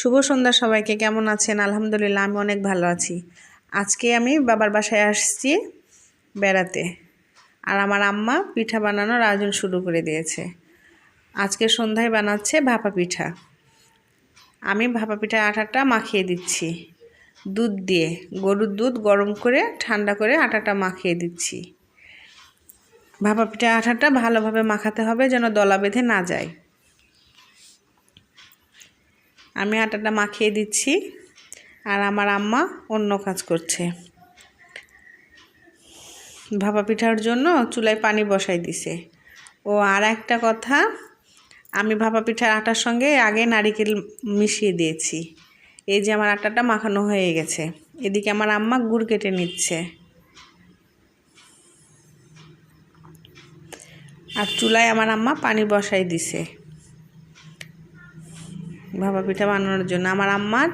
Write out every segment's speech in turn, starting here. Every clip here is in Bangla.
শুভ সন্ধ্যা সবাইকে। কেমন আছেন? আলহামদুলিল্লাহ আমি অনেক ভালো আছি। আজকে আমি বাবার বাসায় আসছি বেড়াতে, আর আমার আম্মা পিঠা বানানোর আয়োজন শুরু করে দিয়েছে। আজকে সন্ধ্যায় বানাচ্ছে ভাপা পিঠা। আমি ভাপা পিঠার আটাটা মাখিয়ে দিচ্ছি দুধ দিয়ে। গরুর দুধ গরম করে ঠান্ডা করে আটাটা মাখিয়ে দিচ্ছি। ভাপা পিঠার আটাটা ভালোভাবে মাখাতে হবে যেন দলা বেঁধে না যায়। আমি আটাটা মাখিয়ে দিচ্ছি, আর আমার আম্মা অন্য কাজ করছে। ভাপা পিঠার জন্য চুলায় পানি বসাই দিছে। ও আর একটা কথা, আমি ভাপা পিঠার আটার সঙ্গে আগে নারিকেল মিশিয়ে দিয়েছি। এই যে আমার আটাটা মাখানো হয়ে গেছে। এদিকে আমার আম্মা গুড় কেটে নিচ্ছে, আর চুলায় আমার আম্মা পানি বসাই দিছে ভাপা পিঠা বানানোর জন্য। আমার আম্মার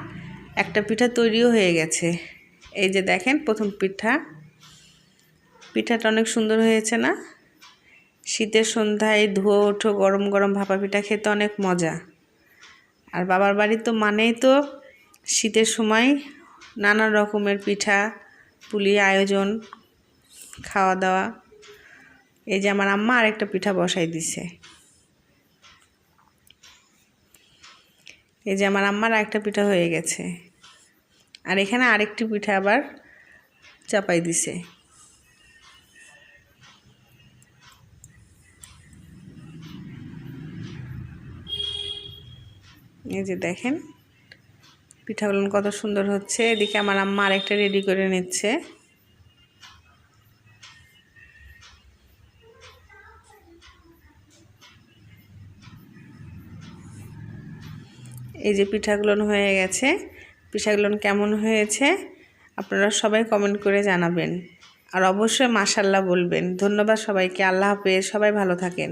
একটা পিঠা তৈরিও হয়ে গেছে। এই যে দেখেন প্রথম পিঠাটা অনেক সুন্দর হয়েছে না? শীতের সন্ধ্যায় ধুয়ো ওঠো গরম গরম ভাপা পিঠা খেতে অনেক মজা। আর বাবার বাড়ি তো মানেই তো শীতের সময় নানা রকমের পিঠা পুলি আয়োজন, খাওয়া দাওয়া। এই যে আমার আম্মা আরেকটা পিঠা বসাই দিছে। এই যে আমার আম্মার আরেকটা পিঠা হয়ে গেছে, আর এখানে আরেকটি পিঠা আবার চাপাই দিছে। এই যে দেখেন পিঠাগুলো কত সুন্দর হচ্ছে। এদিকে আমার আম্মা আরেকটা রেডি করে নিচ্ছে। এই যে পিঠাগুলো হয়ে গেছে। পিঠাগুলো কেমন হয়েছে আপনারা সবাই কমেন্ট করে জানাবেন, আর অবশ্যই মাশাআল্লাহ বলবেন। ধন্যবাদ সবাইকে। আল্লাহ হাফেজ। সবাই ভালো থাকেন।